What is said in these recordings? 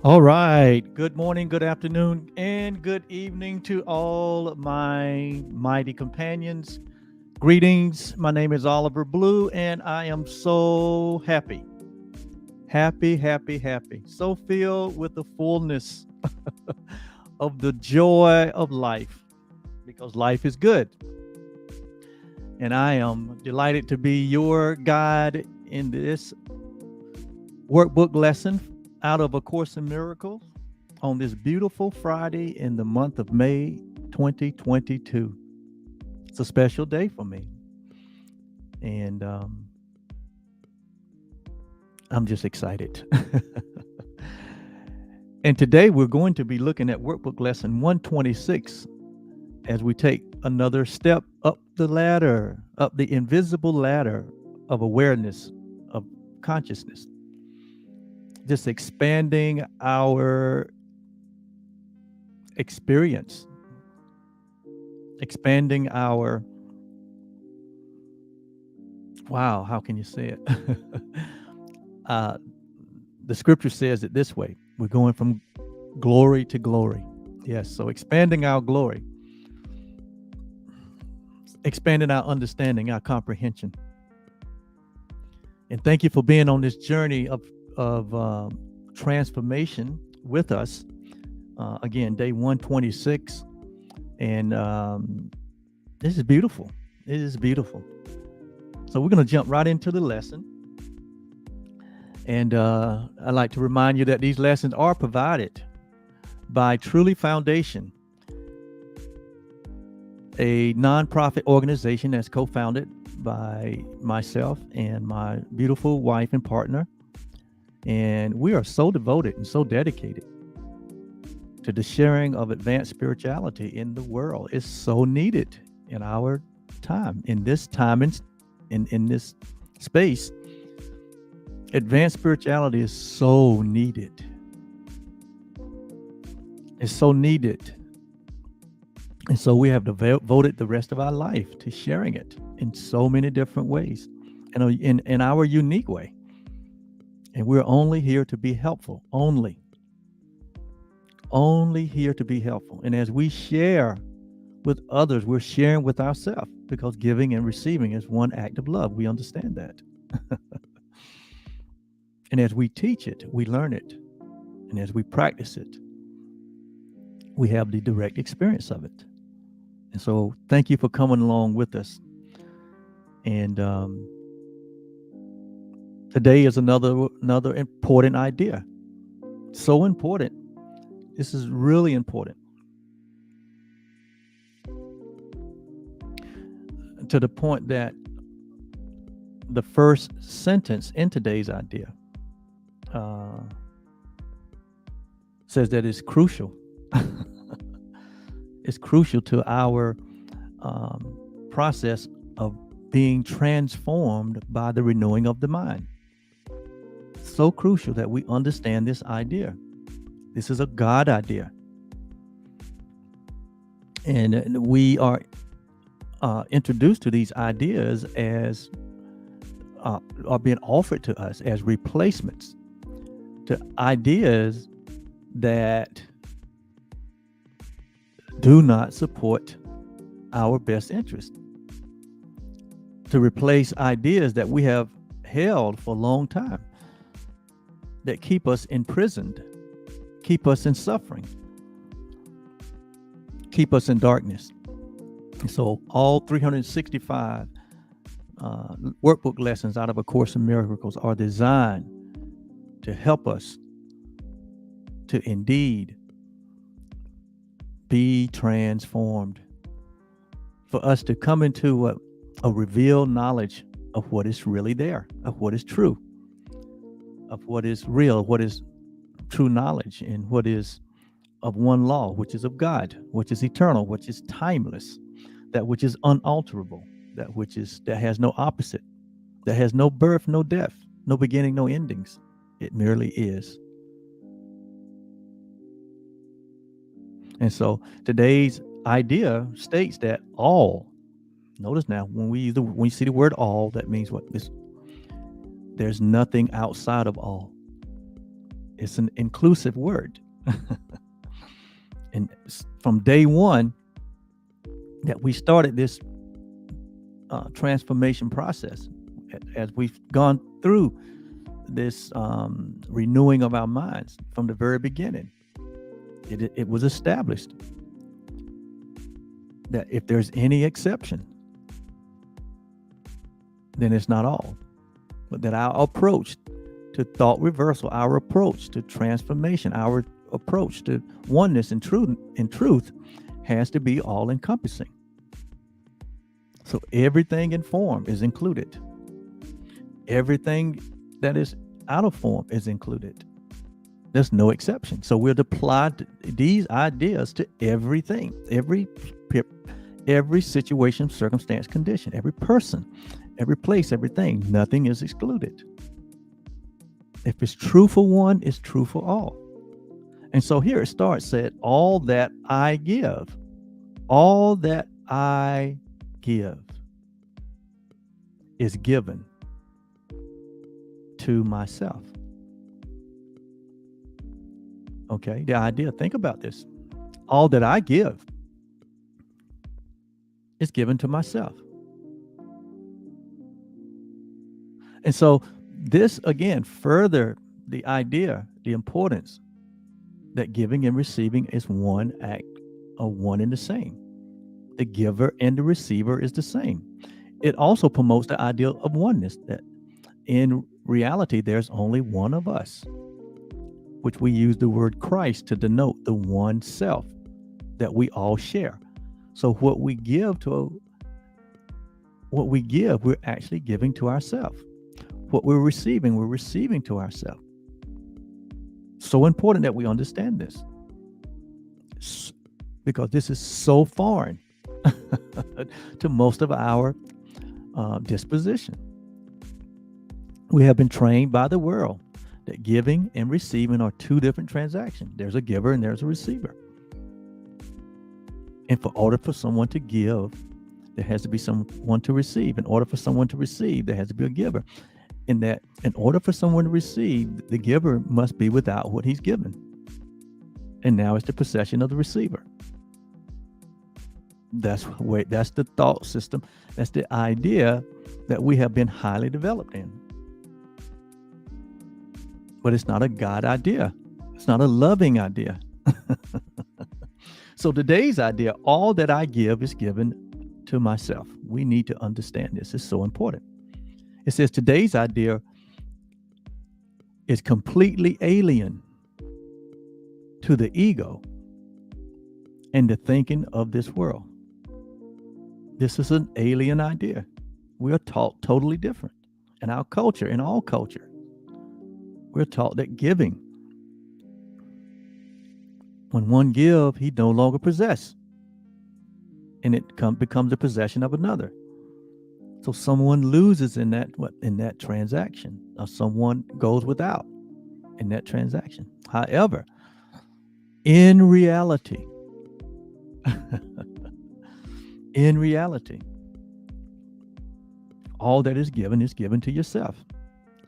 All right. Good morning, good afternoon, and good evening to all my mighty companions. Greetings. My name is Oliver Blue, and I am so happy. Happy, happy, happy. So filled with the fullness of the joy of life because life is good. And I am delighted to be your guide in this workbook lesson out of A Course in Miracles on this beautiful Friday in the month of May 2022. It's a special day for me. And I'm just excited. And today we're going to be looking at workbook lesson 126 as we take another step up the ladder, up the invisible ladder of awareness, of consciousness. Just expanding our experience, expanding our, wow, how can you say it? The scripture says it this way: we're going from glory to glory. Yes, so expanding our glory, expanding our understanding, our comprehension. And thank you for being on this journey of transformation with us. Again, day 126. And this is beautiful. It is beautiful. So we're going to jump right into the lesson. And I'd like to remind you that these lessons are provided by Truly Foundation, a nonprofit organization that's co-founded by myself and my beautiful wife and partner. And we are so devoted and so dedicated to the sharing of advanced spirituality in the world. It's so needed in our time, in this time, in this space. Advanced spirituality is so needed. It's so needed. And so we have devoted the rest of our life to sharing it in so many different ways, and in our unique way. And we're only here to be helpful, only here to be helpful. And as we share with others, we're sharing with ourselves, because giving and receiving is one act of love. We understand that. And as we teach it, we learn it. And as we practice it, we have the direct experience of it. And so thank you for coming along with us. And today is another important idea. So important. This is really important. To the point that the first sentence in today's idea says that it's crucial. It's crucial to our process of being transformed by the renewing of the mind. So crucial that we understand this idea. This is a God idea. And we are introduced to these ideas as are being offered to us as replacements to ideas that do not support our best interest, to replace ideas that we have held for a long time, that keep us imprisoned, keep us in suffering, keep us in darkness. So all 365 workbook lessons out of A Course in Miracles are designed to help us to indeed be transformed, for us to come into a revealed knowledge of what is really there, of what is true, of what is real, what is true knowledge, and what is of one law, which is of God, which is eternal, which is timeless, that which is unalterable, that has no opposite, that has no birth, no death, no beginning, no endings. It merely is. And so today's idea states that all, notice now, when we see the word all, that means what? There's nothing outside of all. It's an inclusive word. And from day one that we started this transformation process, as we've gone through this renewing of our minds from the very beginning, it was established that if there's any exception, then it's not all. But that our approach to thought reversal, our approach to transformation, our approach to oneness and truth has to be all encompassing. So everything in form is included. Everything that is out of form is included. There's no exception. So we're to apply these ideas to everything, every situation, circumstance, condition, every person, every place, everything. Nothing is excluded. If it's true for one, it's true for all. And so here it starts, said, all that I give is given to myself. Okay, the idea, think about this. All that I give is given to myself. And so this, again, further the idea, the importance that giving and receiving is one act of one and the same. The giver and the receiver is the same. It also promotes the idea of oneness, that in reality, there's only one of us, which we use the word Christ to denote the one self that we all share. So what we give, we're actually giving to ourselves. What we're receiving to ourselves. So important that we understand this, because this is so foreign to most of our disposition. We have been trained by the world that giving and receiving are two different transactions. There's a giver and there's a receiver. And for order for someone to give, there has to be someone to receive. In order for someone to receive, there has to be a giver. In that, in order for someone to receive, the giver must be without what he's given. And now it's the possession of the receiver. That's the thought system. That's the idea that we have been highly developed in. But it's not a God idea. It's not a loving idea. So today's idea, all that I give is given to myself. We need to understand this. It's so important. It says today's idea is completely alien to the ego and the thinking of this world. This is an alien idea. We are taught totally different. In our culture, in all culture, we're taught that giving, when one gives, he no longer possesses, and it becomes a possession of another. So someone loses in that transaction, or someone goes without in that transaction. However, in reality, all that is given to yourself.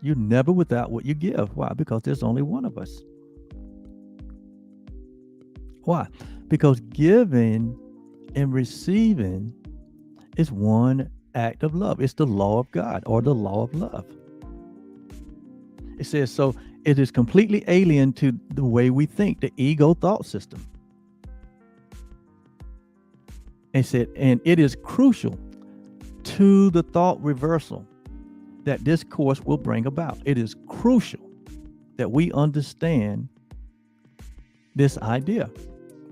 You're never without what you give. Why? Because there's only one of us. Why? Because giving and receiving is one act of love. It's the law of God, or the law of love. It says, so it is completely alien to the way we think, the ego thought system. It said, and it is crucial to the thought reversal that this course will bring about. It is crucial that we understand this idea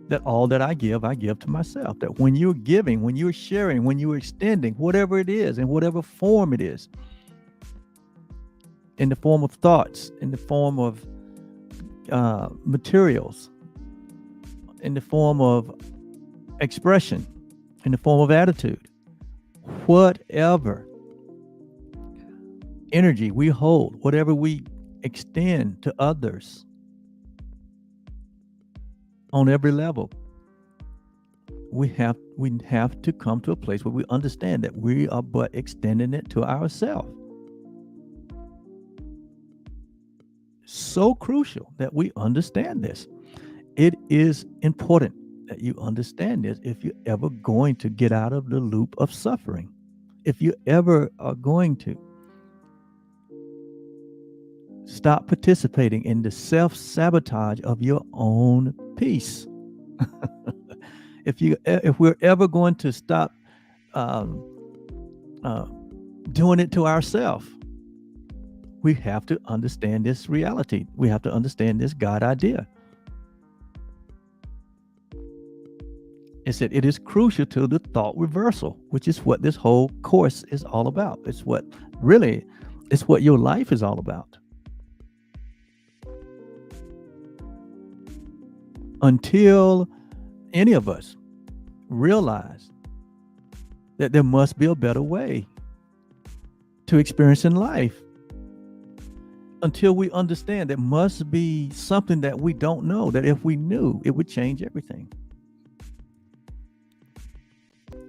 that all that I give to myself. That when you're giving, when you're sharing, when you're extending, whatever it is, in whatever form it is, in the form of thoughts, in the form of materials, in the form of expression, in the form of attitude, whatever energy we hold, whatever we extend to others on every level, we have to come to a place where we understand that we are but extending it to ourselves. so crucial that we understand this. It is important that you understand this if you're ever going to get out of the loop of suffering. If you ever are going to stop participating in the self-sabotage of your own peace. If we're ever going to stop um, uh, doing it to ourselves, we have to understand this reality. We have to understand this God idea. It said it is crucial to the thought reversal, which is what this whole course is all about. It's what your life is all about. Until any of us realize that there must be a better way to experiencing life, until we understand there must be something that we don't know, that if we knew, it would change everything.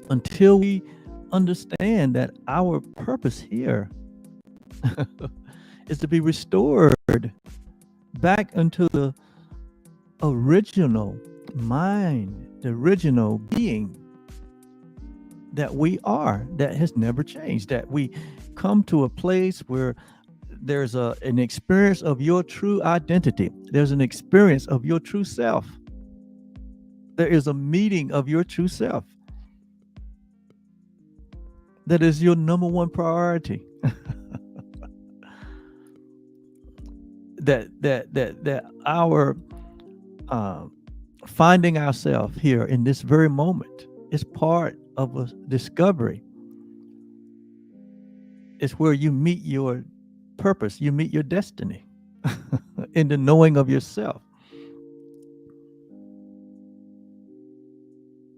Until we understand that our purpose here is to be restored back into the original mind, the original being that we are, that has never changed, that we come to a place where there's an experience of your true identity. There's an experience of your true self. There is a meeting of your true self. That is your number one priority. that our finding ourselves here in this very moment is part of a discovery. It's where you meet your purpose, you meet your destiny in the knowing of yourself.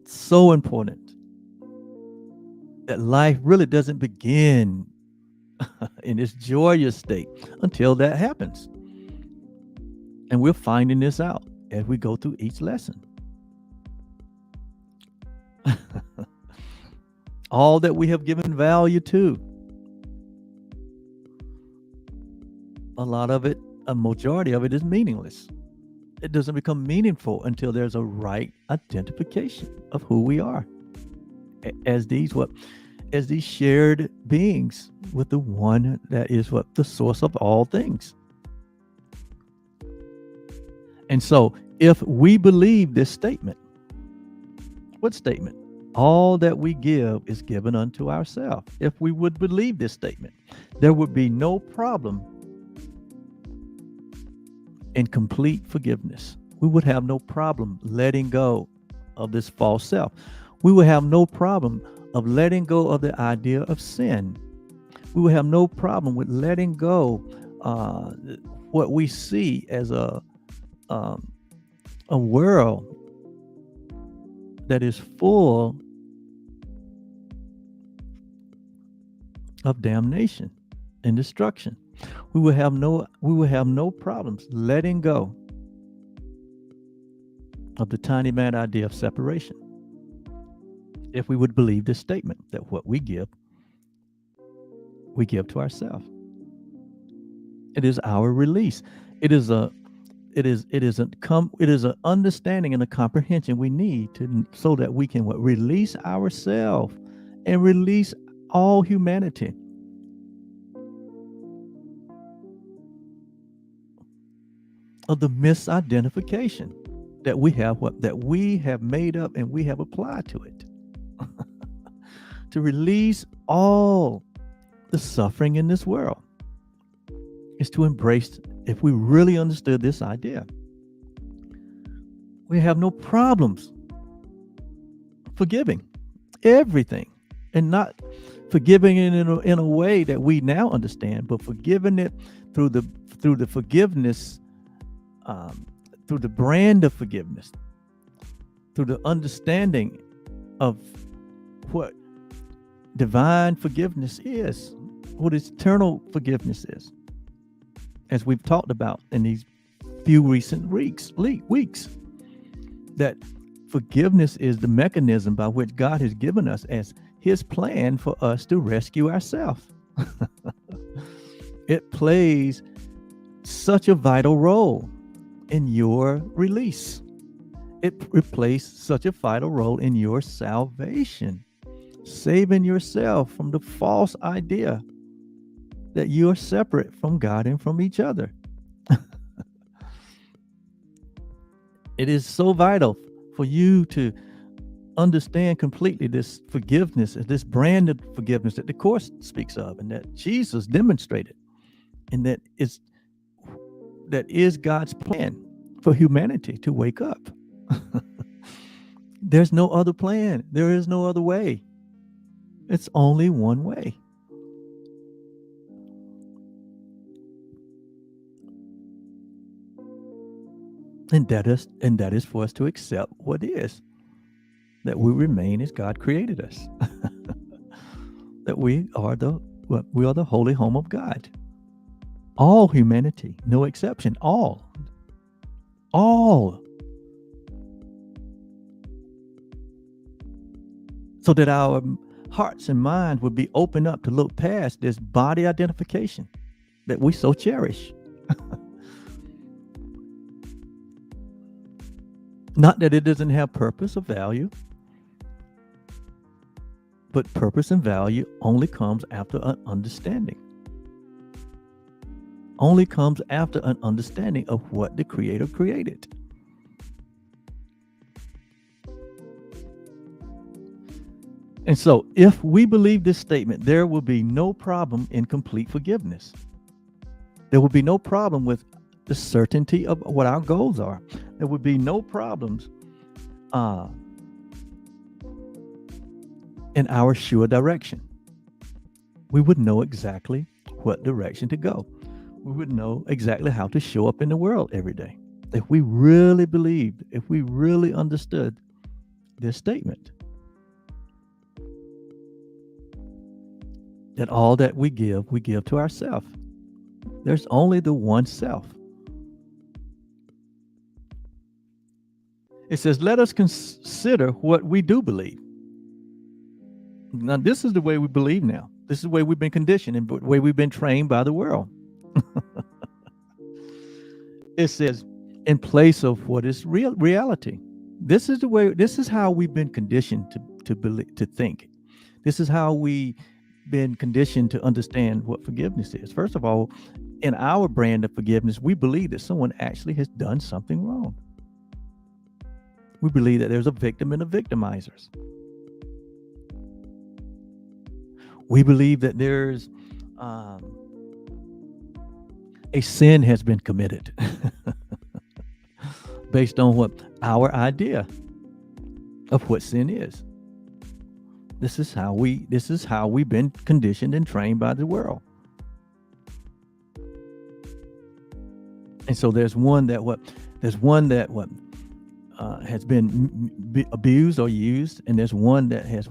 So important that life really doesn't begin in this joyous state until that happens. And we're finding this out as we go through each lesson. All that we have given value to, a lot of it, a majority of it is meaningless. It doesn't become meaningful until there's a right identification of who we are as these shared beings with the one that is the source of all things. And so if we believe this statement, what statement? All that we give is given unto ourselves. If we would believe this statement, there would be no problem in complete forgiveness. We would have no problem letting go of this false self. We would have no problem of letting go of the idea of sin. We would have no problem with letting go what we see as a world that is full of damnation and destruction. We will have no problems letting go of the tiny mad idea of separation, if we would believe this statement that what we give to ourselves. It is our release. It is an understanding and a comprehension we need so that we can release ourselves and release all humanity. Of the misidentification that we have made up and we have applied to it. To release all the suffering in this world is to embrace, if we really understood this idea, we have no problems forgiving everything, and not forgiving it in a way that we now understand, but forgiving it through the forgiveness, through the brand of forgiveness, through the understanding of what divine forgiveness is, what eternal forgiveness is, as we've talked about in these few recent weeks, that forgiveness is the mechanism by which God has given us as his plan for us to rescue ourselves. It plays such a vital role in your release. It plays such a vital role in your salvation, saving yourself from the false idea that you are separate from God and from each other. It is so vital for you to understand completely this forgiveness, this brand of forgiveness that the Course speaks of, and that Jesus demonstrated, and that is God's plan for humanity to wake up. There's no other plan. There is no other way. It's only one way. And that is for us to accept what is. That we remain as God created us. That we are the holy home of God. All humanity, no exception, all. So that our hearts and minds would be opened up to look past this body identification that we so cherish. Not that it doesn't have purpose or value, but purpose and value only comes after an understanding. Only comes after an understanding of what the Creator created. And so, if we believe this statement, there will be no problem in complete forgiveness. There will be no problem with the certainty of what our goals are. There would be no problems in our sure direction. We would know exactly what direction to go. We would know exactly how to show up in the world every day. If we really believed, if we really understood this statement, that all that we give to ourselves. There's only the one self. It says, let us consider what we do believe. Now, this is the way we believe now. This is the way we've been conditioned and the way we've been trained by the world. It says, in place of what is reality. This is the way. This is how we've been conditioned to believe, to think. This is how we been conditioned to understand what forgiveness is. First of all, in our brand of forgiveness, we believe that someone actually has done something wrong. We believe that there's a victim and a victimizers. We believe that there's a sin has been committed based on what our idea of what sin is. This is how we've been conditioned and trained by the world. And so there's one that has been abused or used, and there's one that has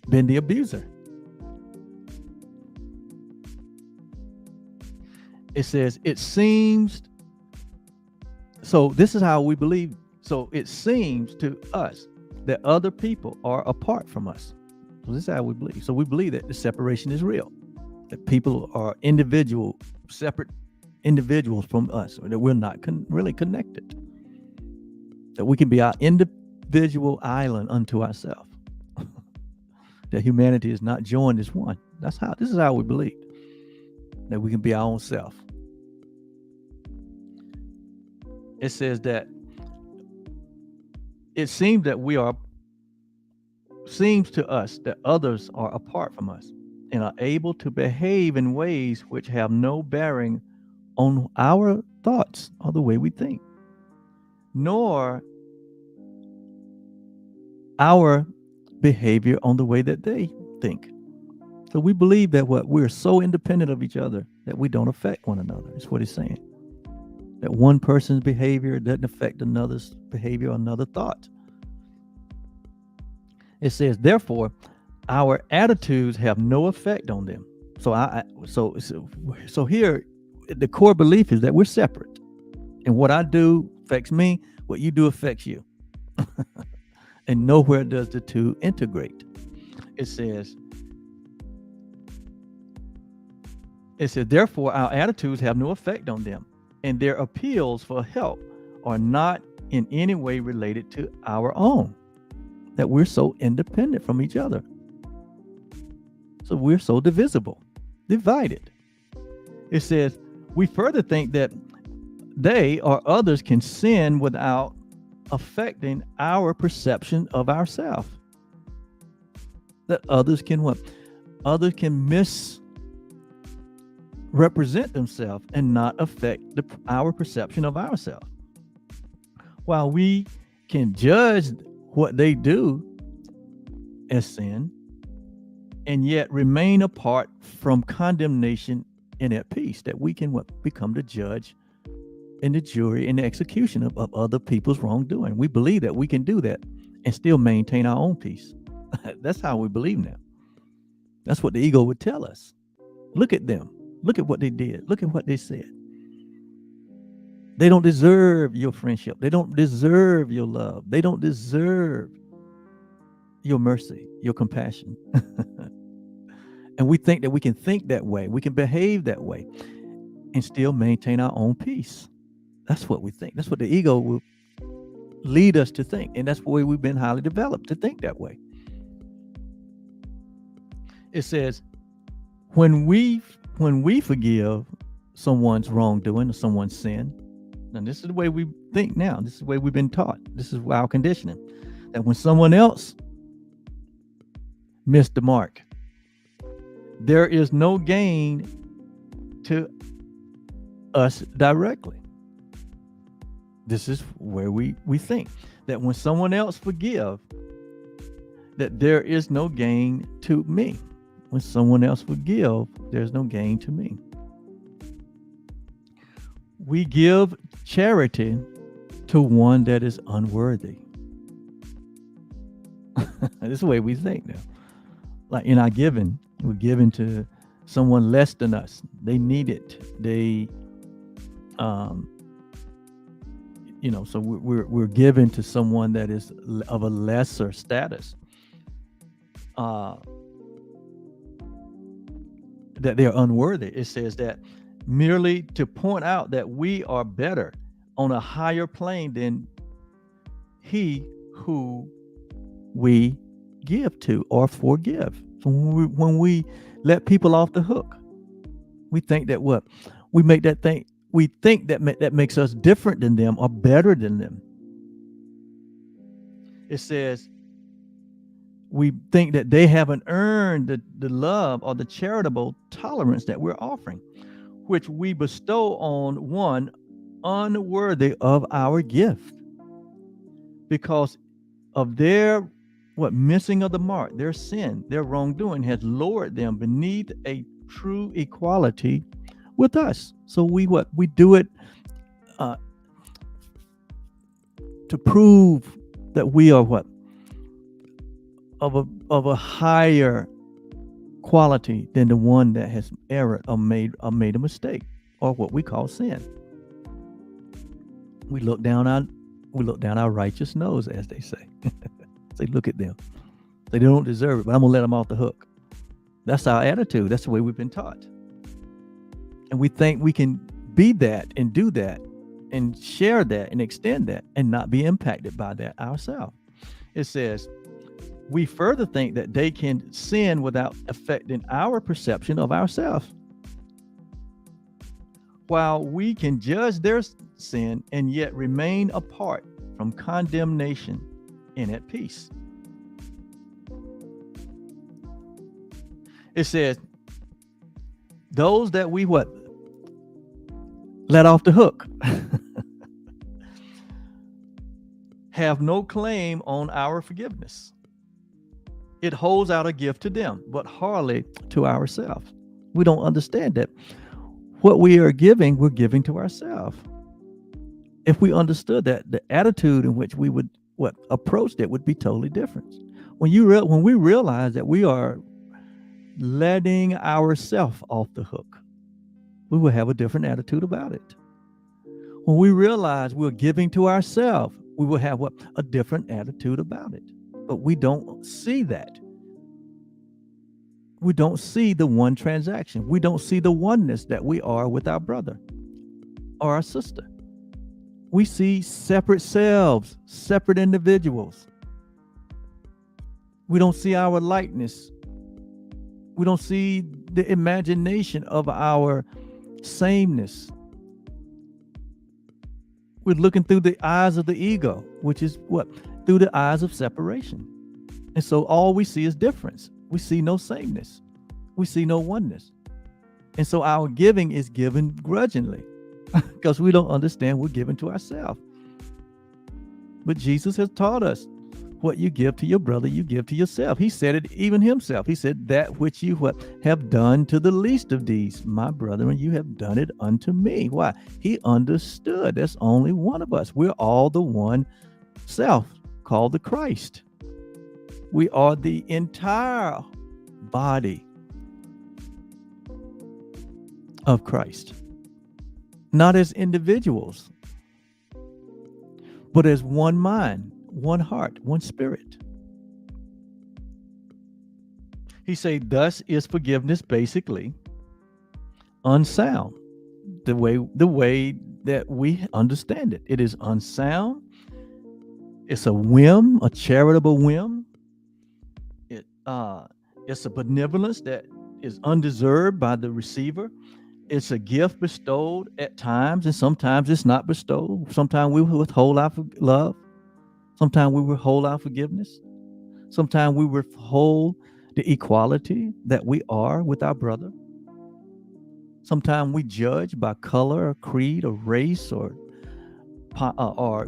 been the abuser. It says, it seems, so this is how we believe. So it seems to us that other people are apart from us. So this is how we believe. So we believe that the separation is real, that people are separate individuals from us, or that we're not really connected, that we can be our individual island unto ourselves, that humanity is not joined as one. This is how we believe, that we can be our own self. It says that it seems to us that others are apart from us and are able to behave in ways which have no bearing on our thoughts or the way we think, nor our behavior on the way that they think. So we believe that we're so independent of each other that we don't affect one another. That's what he's saying. That one person's behavior doesn't affect another's behavior or another thought. It says, therefore, our attitudes have no effect on them. So here, the core belief is that we're separate, and what I do affects me, what you do affects you, and nowhere does the two integrate. It It says, therefore, our attitudes have no effect on them, and their appeals for help are not in any way related to our own, that we're so independent from each other. So we're so divisible, divided. It says, we further think that they or others can sin without affecting our perception of ourselves. That others can what? Others can misrepresent themselves and not affect our perception of ourselves. While we can judge what they do as sin and yet remain apart from condemnation and at peace, that we can what? Become the judge and the jury and the execution of other people's wrongdoing. We believe that we can do that and still maintain our own peace. That's how we believe now. That's what the ego would tell us. Look at them. Look at what they did. Look at what they said. They don't deserve your friendship. They don't deserve your love. They don't deserve your mercy, your compassion. And we think that we can think that way. We can behave that way and still maintain our own peace. That's what we think. That's what the ego will lead us to think. And that's the way we've been highly developed, to think that way. It says, when we forgive someone's wrongdoing or someone's sin, and this is the way we think now. This is the way we've been taught. This is our conditioning. That when someone else missed the mark, there is no gain to us directly. This is where we think that when someone else forgive, that there is no gain to me. When someone else forgive, there's no gain to me. We give charity to one that is unworthy. This is the way we think now. Like in our giving, we're giving to someone less than us. They need it. They, so we're giving to someone that is of a lesser status. That they're unworthy. It says that merely to point out that we are better on a higher plane than he who we give to or forgive. So when we let people off the hook, we think that what? We make that thing, we think that that makes us different than them or better than them. It says, we think that they haven't earned the love or the charitable tolerance that we're offering, which we bestow on one unworthy of our gift because of their missing of the mark, their sin, their wrongdoing has lowered them beneath a true equality with us. So we do it to prove that we are of a higher quality than the one that has erred or made a mistake, or what we call sin. We look down our righteous nose, as they say. Say, look at them. They don't deserve it, but I'm gonna let them off the hook. That's our attitude. That's the way we've been taught. And we think we can be that and do that and share that and extend that and not be impacted by that ourselves. It says, we further think that they can sin without affecting our perception of ourselves. While we can judge their sin and yet remain apart from condemnation and at peace. It says, those that we let off the hook have no claim on our forgiveness. It holds out a gift to them, but hardly to ourselves. We don't understand that what we are giving, we're giving to ourselves. If we understood that, the attitude in which we would approach that would be totally different. When we realize that we are letting ourselves off the hook, we will have a different attitude about it. When we realize we're giving to ourselves, we will have a different attitude about it. But we don't see that. We don't see the one transaction. We don't see the oneness that we are with our brother or our sister. We see separate selves, separate individuals. We don't see our likeness. We don't see the imagination of our sameness. We're looking through the eyes of the ego, which is what? Through the eyes of separation. And so all we see is difference. We see no sameness. We see no oneness. And so our giving is given grudgingly because we don't understand we're giving to ourselves. But Jesus has taught us what you give to your brother, you give to yourself. He said it even himself. He said, that which you have done to the least of these, my brethren, you have done it unto me. Why? He understood there's only one of us. We're all the one self called the Christ. We are the entire body of Christ. Not as individuals, but as one mind, one heart, one spirit. He said, thus is forgiveness basically unsound, the way that we understand it. It is unsound. It's a whim, a charitable whim. It's a benevolence that is undeserved by the receiver. It's a gift bestowed at times, and sometimes it's not bestowed. Sometimes we withhold our love. Sometimes we withhold our forgiveness. Sometimes we withhold the equality that we are with our brother. Sometimes we judge by color or creed or race or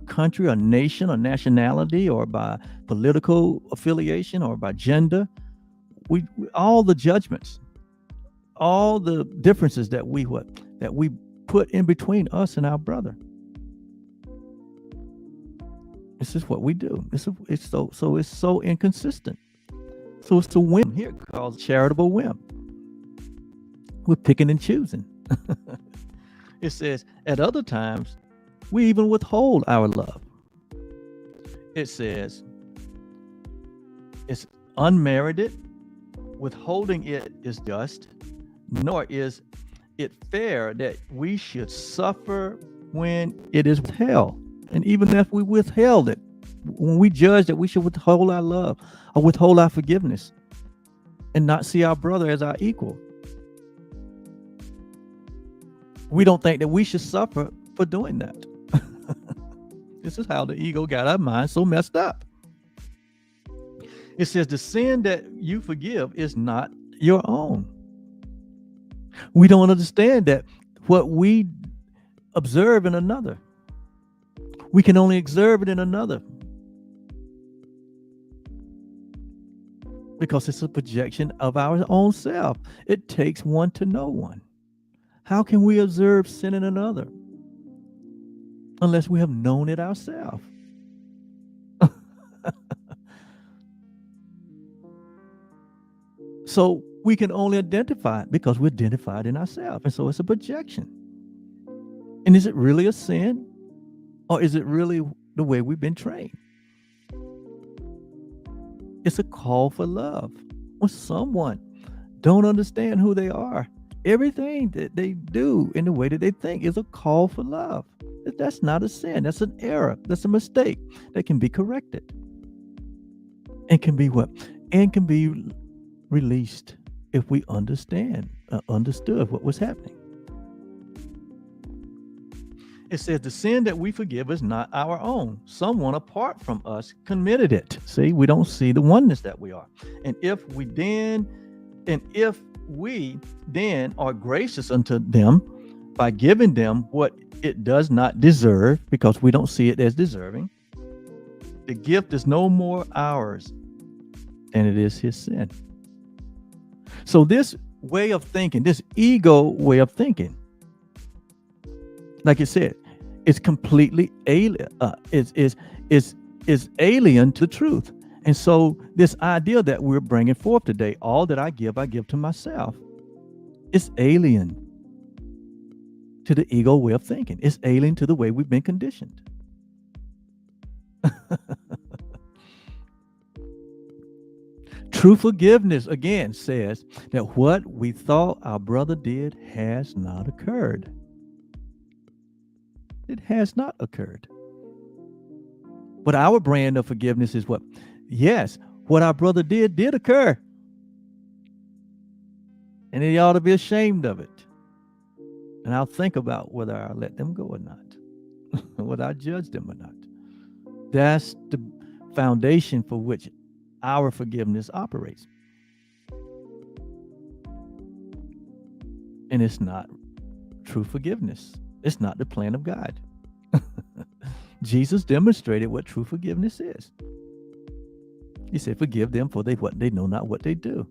country or nation or nationality or by political affiliation or by gender. We all the judgments, all the differences that we put in between us and our brother. This is what we do. It's so inconsistent. So it's a whim here called charitable whim. We're picking and choosing. It says at other times we even withhold our love. It says it's unmerited. Withholding it is just, nor is it fair that we should suffer when it is withheld. And even if we withheld it, when we judge that we should withhold our love or withhold our forgiveness and not see our brother as our equal, we don't think that we should suffer for doing that. This is how the ego got our minds so messed up. It says the sin that you forgive is not your own. We don't understand that what we observe in another, we can only observe it in another because it's a projection of our own self. It takes one to know one. How can we observe sin in another unless we have known it ourselves? So we can only identify it because we're identified in ourselves. And so it's a projection. And is it really a sin? Or is it really the way we've been trained? It's a call for love. When someone don't understand who they are, everything that they do in the way that they think is a call for love. That's not a sin. That's an error. That's a mistake that can be corrected. And can be what? And can be released if we understood what was happening. It says the sin that we forgive is not our own. Someone apart from us committed it. See, we don't see the oneness that we are. And if we then are gracious unto them by giving them what it does not deserve, because we don't see it as deserving, the gift is no more ours than it is his sin. So this way of thinking, this ego way of thinking, like it said, it's completely alien. Is alien to truth. And so this idea that we're bringing forth today, all that I give to myself, is alien to the ego way of thinking. It's alien to the way we've been conditioned. True forgiveness, again, says that what we thought our brother did has not occurred. It has not occurred. But our brand of forgiveness is what? Yes, what our brother did occur. And he ought to be ashamed of it. And I'll think about whether I let them go or not, whether I judge them or not. That's the foundation for which our forgiveness operates. And it's not true forgiveness. It's not the plan of God. Jesus demonstrated what true forgiveness is. He said, forgive them for they know not what they do.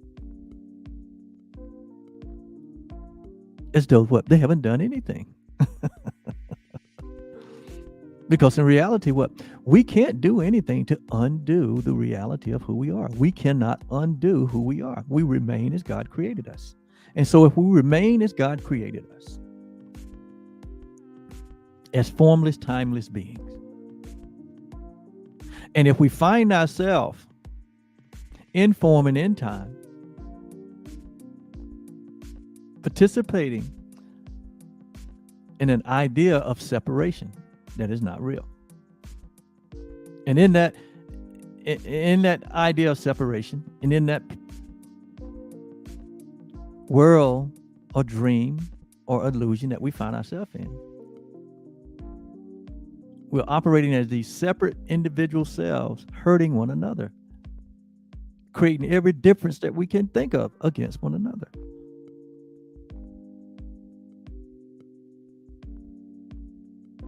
As though what? They haven't done anything. Because in reality, what? We can't do anything to undo the reality of who we are. We cannot undo who we are. We remain as God created us. And so if we remain as God created us, as formless, timeless beings, and if we find ourselves in form and in time, participating in an idea of separation that is not real, and in that idea of separation, and in that world or dream or illusion that we find ourselves in, we're operating as these separate individual selves, hurting one another, creating every difference that we can think of against one another.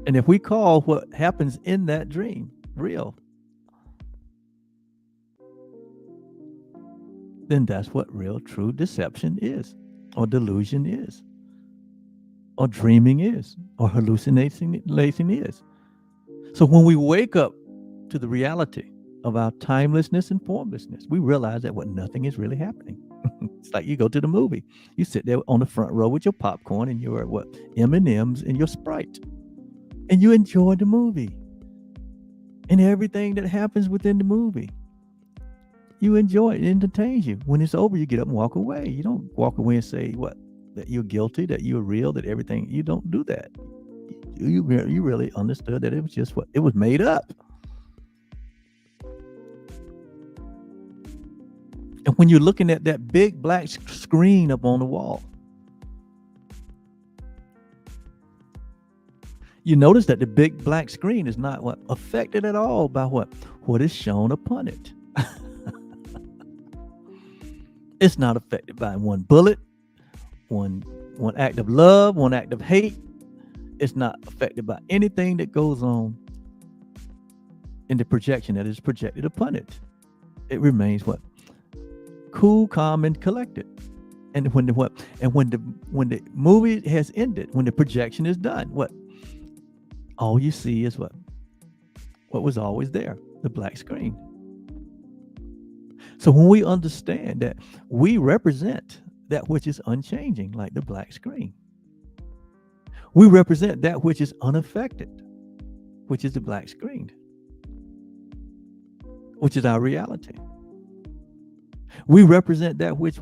And if we call what happens in that dream real, then that's what real, true deception is, or delusion is, or dreaming is, or hallucination is. So when we wake up to the reality of our timelessness and formlessness, we realize that what nothing is really happening. It's like you go to the movie, you sit there on the front row with your popcorn and your M&Ms and your Sprite, and you enjoy the movie and everything that happens within the movie. You enjoy it. It entertains you. When it's over, you get up and walk away. You don't walk away and say that you're guilty, that you're real, that everything. You don't do that. You really understood that it was just it was made up. And when you're looking at that big black screen up on the wall, you notice that the big black screen is not affected at all by what is shown upon it. It's not affected by one bullet, one act of love, one act of hate. It's not affected by anything that goes on in the projection that is projected upon it. It remains cool, calm, and collected. And when the movie has ended, when the projection is done, all you see is what was always there, the black screen. So when we understand that we represent that which is unchanging, like the black screen, we represent that which is unaffected, which is the black screen, which is our reality. We represent that which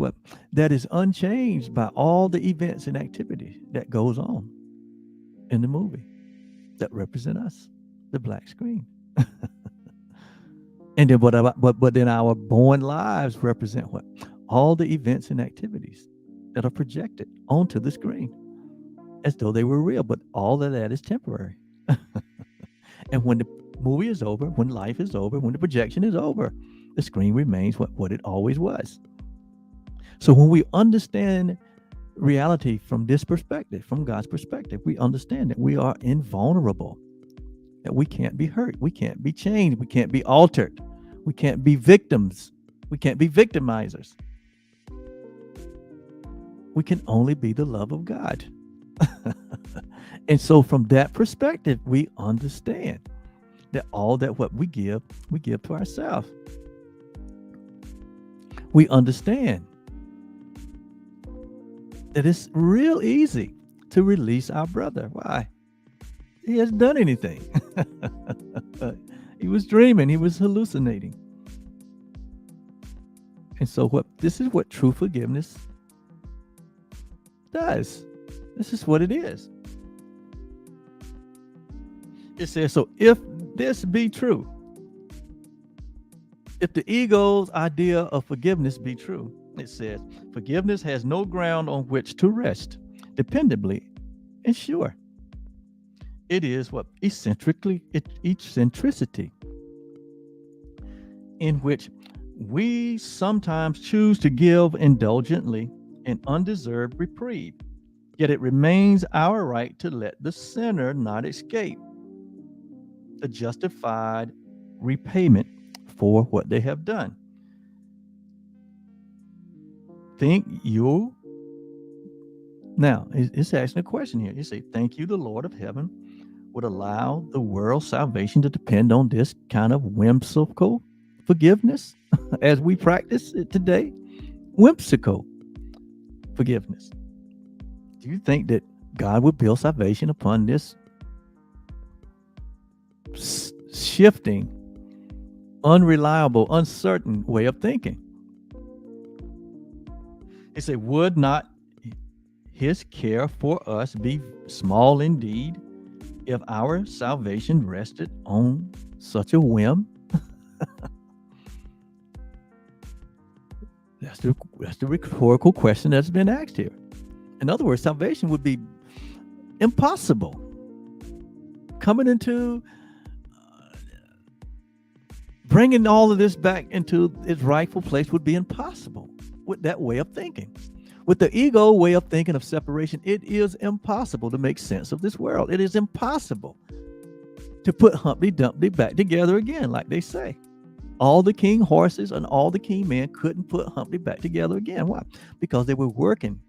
that is unchanged by all the events and activities that goes on in the movie that represent us, the black screen. And then but then our born lives represent all the events and activities that are projected onto the screen as though they were real, but all of that is temporary. And when the movie is over, when life is over, when the projection is over, the screen remains what it always was. So when we understand reality from this perspective, from God's perspective, we understand that we are invulnerable, that we can't be hurt, we can't be changed, we can't be altered, we can't be victims, we can't be victimizers. We can only be the love of God. And so from that perspective, we understand that all that what we give to ourselves. We understand that it's real easy to release our brother. Why? He hasn't done anything. He was dreaming. He was hallucinating. And so this is what true forgiveness does. This is what it is. It says, so if this be true, if the ego's idea of forgiveness be true, it says, forgiveness has no ground on which to rest, dependably and sure. It is eccentricity, in which we sometimes choose to give indulgently an undeserved reprieve, yet it remains our right to let the sinner not escape the justified repayment for what they have done. Think you now, it's asking a question here. You say, think you the Lord of heaven would allow the world's salvation to depend on this kind of whimsical forgiveness as we practice it today? Whimsical forgiveness. Do you think that God would build salvation upon this shifting, unreliable, uncertain way of thinking? He said, would not his care for us be small indeed if our salvation rested on such a whim? That's the rhetorical question that's been asked here. In other words, salvation would be impossible. Coming into bringing all of this back into its rightful place would be impossible with that way of thinking. With the ego way of thinking of separation, it is impossible to make sense of this world. It is impossible to put Humpty Dumpty back together again, like they say. All the king horses and all the king men couldn't put Humpty back together again. Why? Because they were working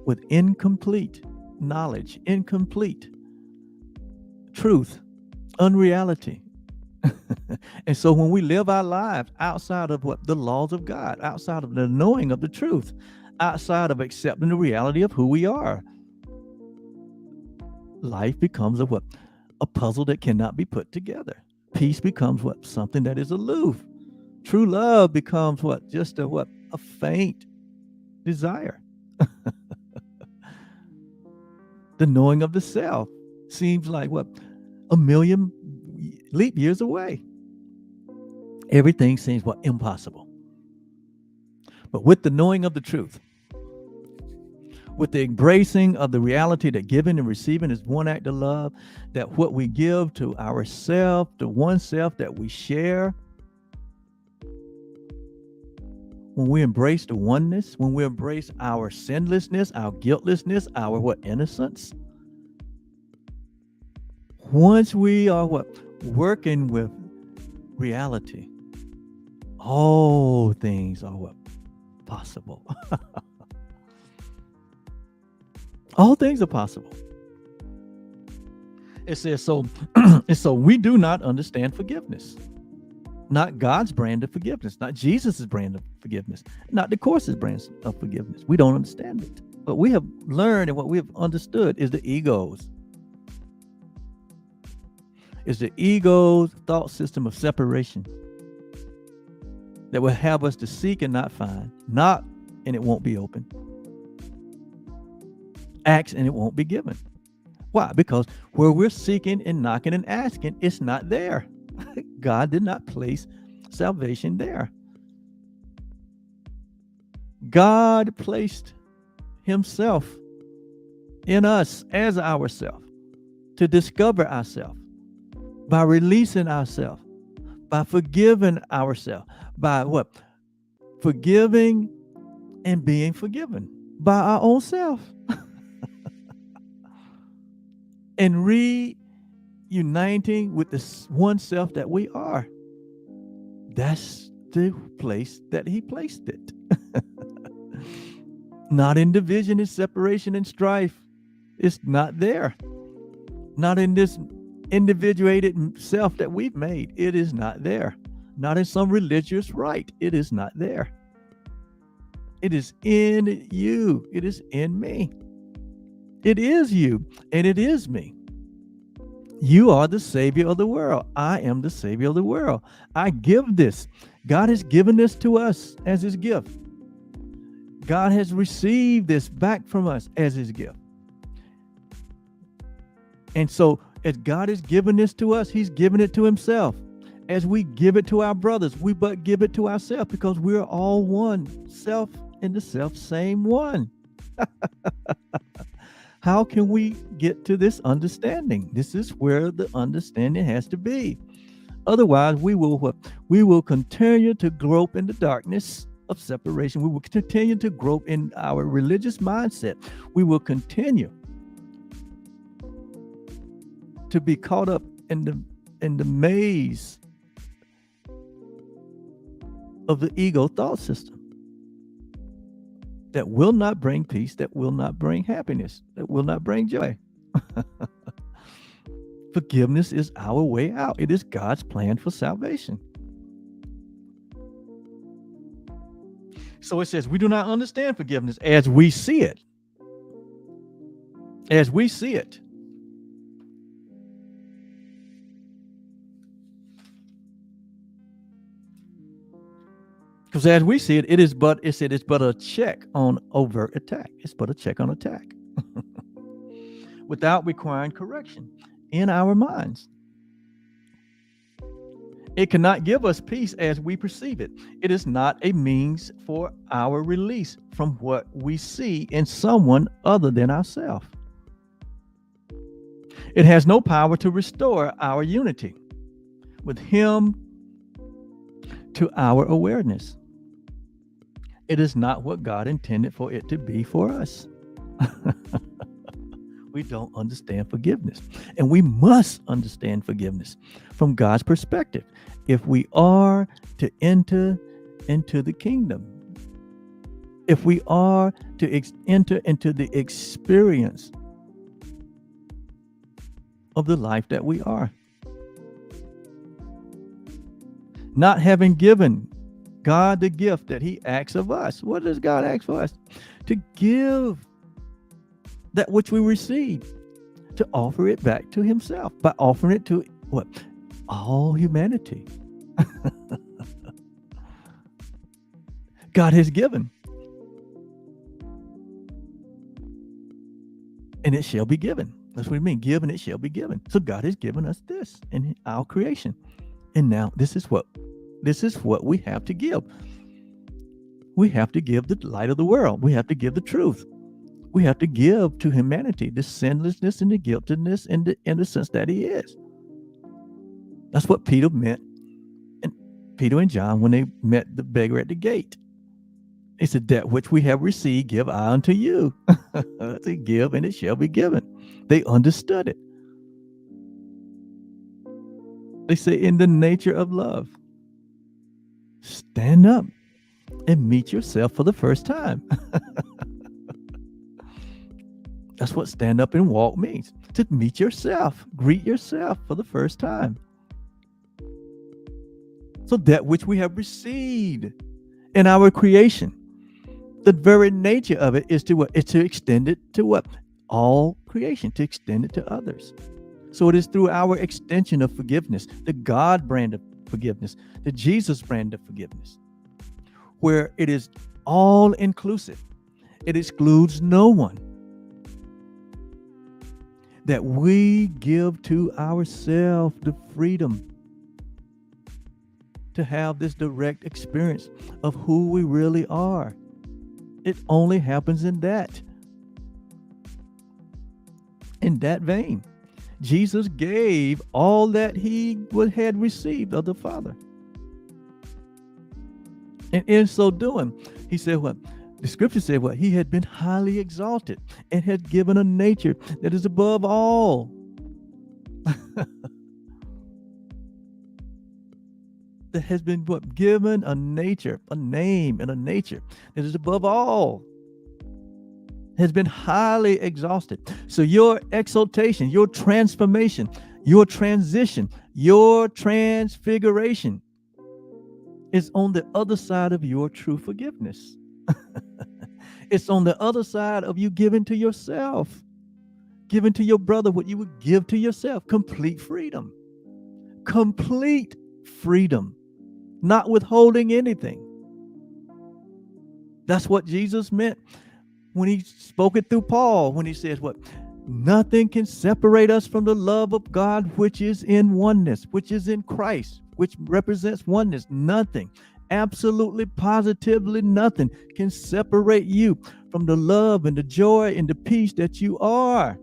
with incomplete knowledge, incomplete truth, unreality. And so when we live our lives outside of the laws of God, outside of the knowing of the truth, outside of accepting the reality of who we are, life becomes a puzzle that cannot be put together. Peace becomes something that is aloof. True love becomes just a faint desire. The knowing of the self seems like a million leap years away. Everything seems impossible. But with the knowing of the truth, with the embracing of the reality that giving and receiving is one act of love, that what we give to ourself, to oneself, that we share, when we embrace the oneness, when we embrace our sinlessness, our guiltlessness, our innocence, once we are working with reality, all things are possible. All things are possible. It says so. And so we do not understand forgiveness. Not God's brand of forgiveness, not Jesus's brand of forgiveness, not the Course's brand of forgiveness. We don't understand it. But we have learned, and what we have understood is the ego's. Is the ego's thought system of separation that will have us to seek and not find, knock and it won't be open, ask and it won't be given. Why? Because where we're seeking and knocking and asking, it's not there. God did not place salvation there. God placed himself in us as ourself to discover ourselves by releasing ourselves, by forgiving ourselves, by forgiving and being forgiven by our own self. And reuniting with the one self that we are. That's the place that he placed it. Not in division and separation and strife. It's not there. Not in this individuated self that we've made. It is not there. Not in some religious rite. It is not there. It is in you. It is in me. It is you and it is me. You are the Savior of the world. I am the Savior of the world. I give this. God has given this to us as his gift. God has received this back from us as his gift. And so as God has given this to us, he's given it to himself. As we give it to our brothers, we but give it to ourselves, because we're all one, self in the self same one. How can we get to this understanding? This is where the understanding has to be. Otherwise, we will continue to grope in the darkness of separation. We will continue to grope in our religious mindset. We will continue to be caught up in the maze of the ego thought system that will not bring peace, that will not bring happiness, that will not bring joy. Forgiveness is our way out. It is God's plan for salvation. So it says, we do not understand forgiveness as we see it. As we see it. Because as we see it, it's but a check on overt attack. It's but a check on attack. Without requiring correction in our minds. It cannot give us peace as we perceive it. It is not a means for our release from what we see in someone other than ourselves. It has no power to restore our unity with him to our awareness. It is not what God intended for it to be for us. We don't understand forgiveness. And we must understand forgiveness from God's perspective if we are to enter into the kingdom. If we are to enter into the experience of the life that we are. Not having given God the gift that he asks of us. What does God ask for us? To give that which we receive, to offer it back to himself by offering it to what? All humanity. God has given. And it shall be given. That's what it means. Give and it shall be given. So God has given us this in our creation. And now this is what we have to give. We have to give the light of the world. We have to give the truth. We have to give to humanity the sinlessness and the guiltiness in the sense that he is. That's what Peter meant. And Peter and John, when they met the beggar at the gate, he said, that which we have received, give I unto you. They give and it shall be given. They understood it. They say, in the nature of love, stand up and meet yourself for the first time. That's what stand up and walk means. To meet yourself, greet yourself for the first time. So that which we have received in our creation, the very nature of it is to what? It's to extend it to what? All creation, to extend it to others. So it is through our extension of forgiveness, the God brand of forgiveness, the Jesus brand of forgiveness, where it is all inclusive. It excludes no one. That we give to ourselves the freedom to have this direct experience of who we really are. It only happens in that vein. Jesus gave all that he had received of the Father. And in so doing, he said what? The scripture said what? He had been highly exalted and had given a nature that is above all. That has been what? Given a nature, a name, and a nature that is above all. Has been highly exalted. So your exaltation, your transformation, your transition, your transfiguration is on the other side of your true forgiveness. It's on the other side of you giving to yourself. giving to your brother what you would give to yourself. Complete freedom. Complete freedom. Not withholding anything. That's what Jesus meant when he spoke it through Paul, when he says what? Nothing can separate us from the love of God, which is in oneness, which is in Christ, which represents oneness. Nothing, absolutely, positively nothing can separate you from the love and the joy and the peace that you are.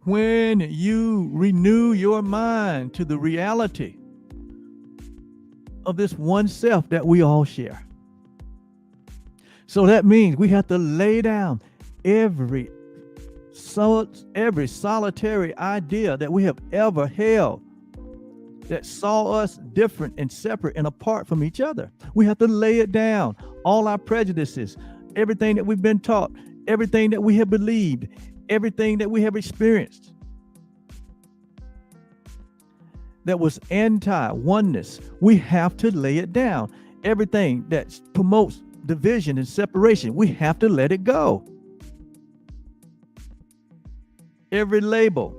When you renew your mind to the reality of this one self that we all share. So that means we have to lay down every solitary idea that we have ever held that saw us different and separate and apart from each other. We have to lay it down. All our prejudices, everything that we've been taught, everything that we have believed, everything that we have experienced that was anti-oneness, we have to lay it down. Everything that promotes division and separation, we have to let it go. Every label,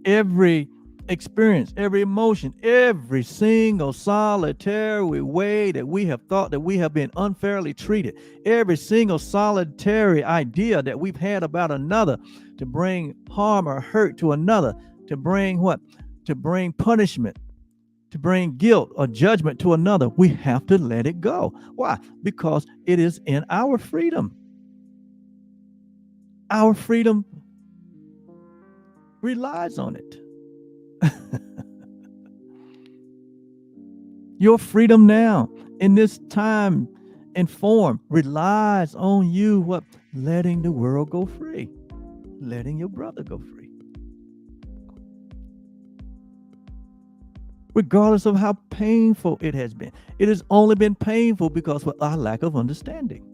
every experience, every emotion, every single solitary way that we have thought that we have been unfairly treated, every single solitary idea that we've had about another to bring harm or hurt to another, to bring what? To bring punishment, to bring guilt or judgment to another, we have to let it go. Why? Because it is in our freedom. Our freedom relies on it. Your freedom now in this time and form relies on you what? Letting the world go free. Letting your brother go free. Regardless of how painful it has been. It has only been painful because of our lack of understanding.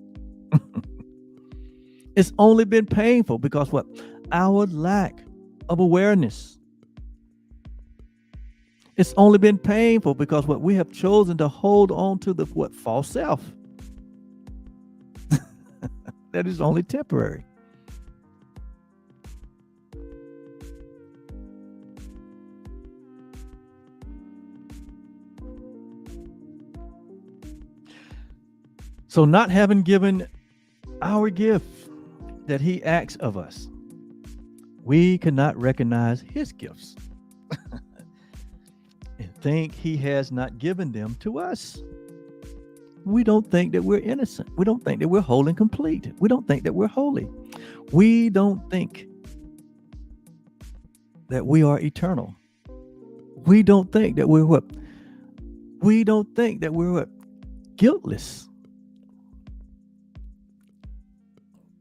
It's only been painful because what? Our lack of awareness. It's only been painful because what? We have chosen to hold on to the what? False self. That is only temporary. So not having given our gift that he asks of us, we cannot recognize his gifts and think he has not given them to us. We don't think that we're innocent. We don't think that we're whole and complete. We don't think that we're holy. We don't think that we are eternal. We don't think that we're what? We don't think that we're what? Guiltless.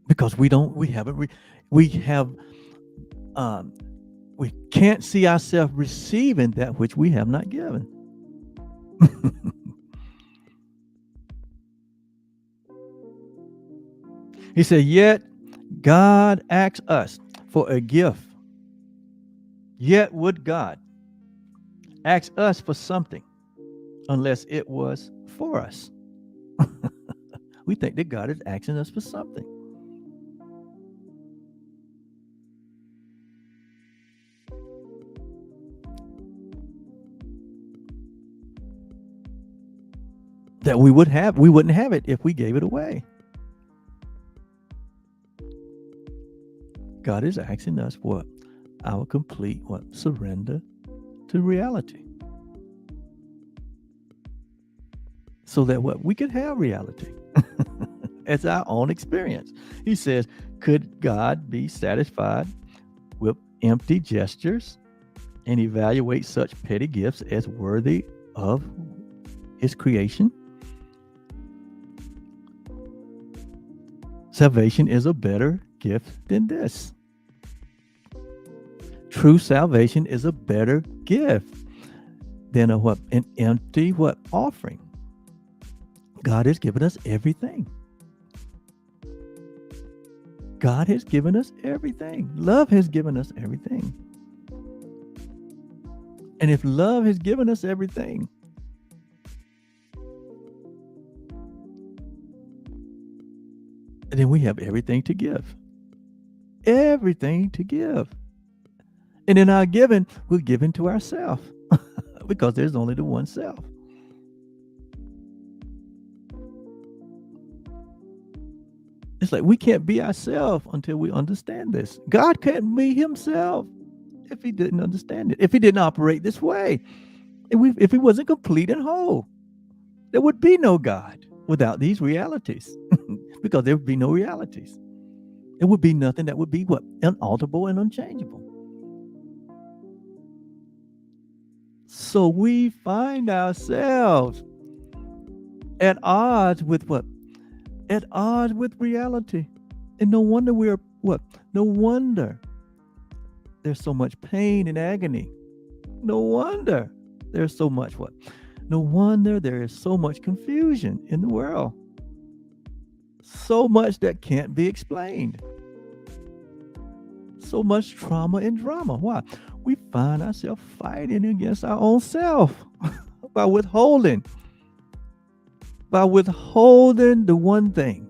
Because we can't see ourselves receiving that which we have not given. He said, yet God asks us for a gift. Yet would God ask us for something unless it was for us? We think that God is asking us for something. That we wouldn't have it if we gave it away. God is asking us for our complete what? Surrender to reality. So that what? We could have reality. It's our own experience. He says, could God be satisfied with empty gestures and evaluate such petty gifts as worthy of his creation? Salvation is a better gift than this. True salvation is a better gift than a what? An empty what? Offering. God has given us everything. God has given us everything. Love has given us everything. And if love has given us everything, And then we have everything to give. Everything to give. And in our giving, we're giving to ourselves because there's only the one self. It's like we can't be ourselves until we understand this. God can't be himself if he didn't understand it, if he didn't operate this way, if he wasn't complete and whole. There would be no God without these realities because there would be no realities. It would be nothing that would be what? Unalterable and unchangeable. So we find ourselves at odds with what? At odds with reality. And no wonder we're what? No wonder there's so much pain and agony. No wonder there's so much what? No wonder there is so much confusion in the world. So much that can't be explained. So much trauma and drama. Why? We find ourselves fighting against our own self by withholding the one thing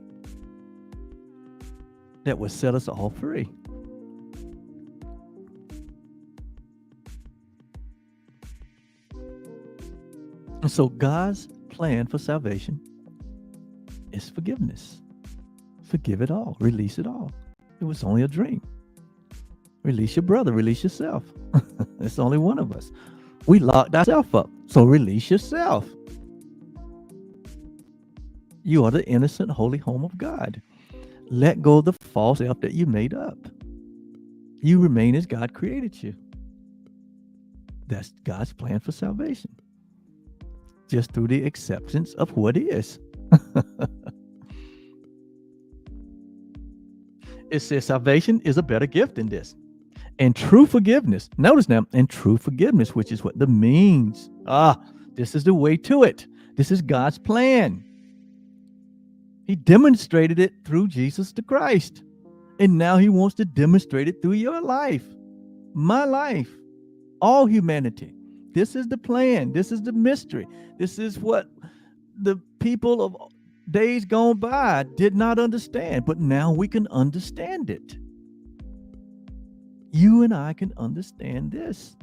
that would set us all free. And so God's plan for salvation is forgiveness. Forgive it all. Release it all. It was only a dream. Release your brother. Release yourself. It's only one of us. We locked ourselves up. So release yourself. You are the innocent, holy home of God. Let go of the false self that you made up. You remain as God created you. That's God's plan for salvation. Just through the acceptance of what is. It says salvation is a better gift than this. And true forgiveness, notice now, and true forgiveness, which is what the means. This is the way to it. This is God's plan. He demonstrated it through Jesus the Christ. And now he wants to demonstrate it through your life, my life, all humanity. This is the plan. This is the mystery. This is what the people of days gone by did not understand, but now we can understand it. You and I can understand this.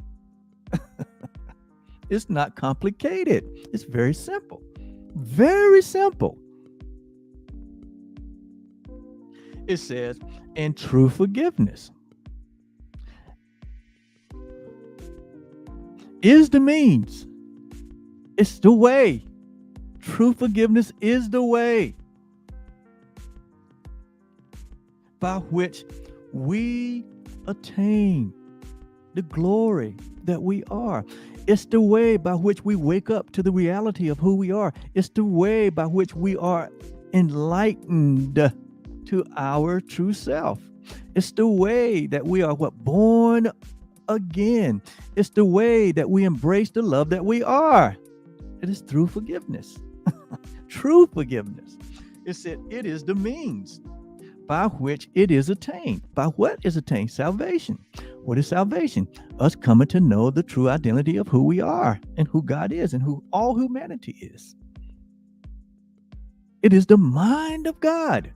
It's not complicated. It's very simple. Very simple. It says, and true forgiveness is the means. It's the way. True forgiveness is the way by which we attain the glory that we are. It's the way by which we wake up to the reality of who we are. It's the way by which we are enlightened to our true self. It's the way that we are what? Born again. It's the way that we embrace the love that we are. It is through forgiveness. True forgiveness. It said it is the means by which it is attained. By what is attained? Salvation. What is salvation? Us coming to know the true identity of who we are and who God is and who all humanity is. It is the mind of God.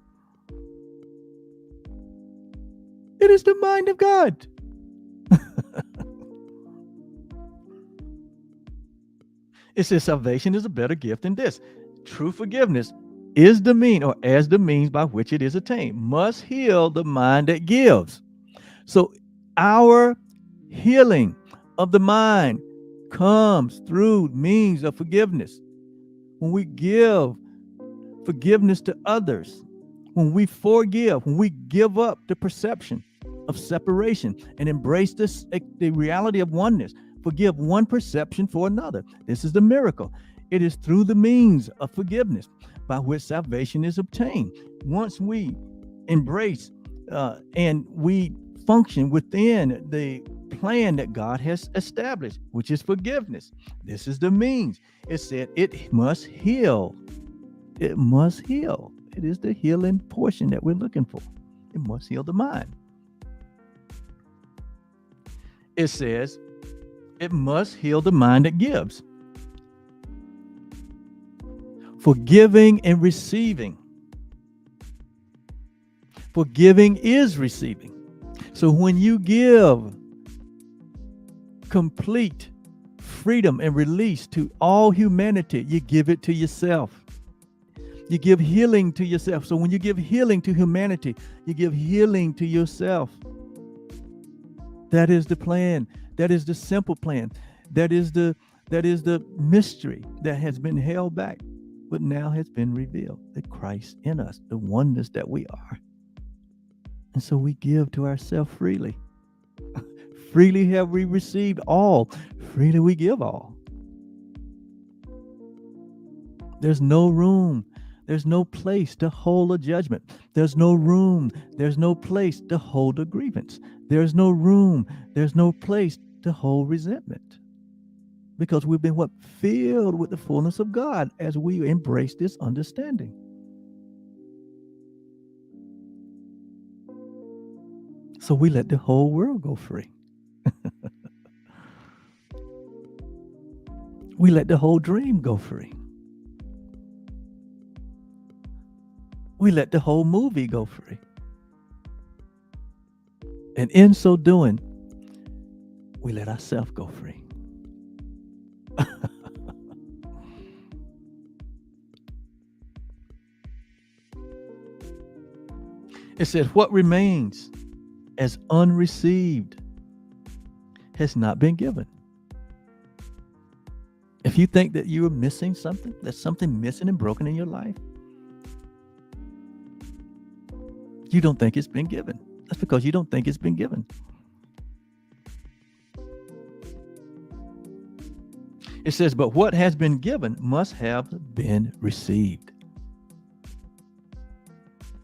It is the mind of God. It says salvation is a better gift than this. True forgiveness is the mean, or as the means by which it is attained, must heal the mind that gives. So our healing of the mind comes through means of forgiveness. When we give forgiveness to others, when we forgive, when we give up the perception of separation and embrace the reality of oneness, forgive one perception for another. This is the miracle. It is through the means of forgiveness by which salvation is obtained. Once we embrace and we function within the plan that God has established, which is forgiveness, this is the means. It said it must heal. It must heal. It is the healing portion that we're looking for. It must heal the mind. It says it must heal the mind that gives. Forgiving and receiving For giving is receiving. So when you give complete freedom and release to all humanity, you give it to yourself. You give healing to yourself. So when you give healing to humanity, you give healing to yourself. That is the plan. That is the simple plan. That is the mystery that has been held back, but now has been revealed. The Christ in us, the oneness that we are. And so we give to ourselves freely. Freely have we received all. Freely we give all. There's no room. There's no place to hold a judgment. There's no room. There's no place to hold a grievance. There's no room. There's no place to hold resentment. Because we've been filled with the fullness of God as we embrace this understanding. So we let the whole world go free. We let the whole dream go free. We let the whole movie go free. And in so doing, we let ourselves go free. It says, what remains as unreceived has not been given. If you think that you are missing something, there's something missing and broken in your life, you don't think it's been given. That's because you don't think it's been given. It says, but what has been given must have been received.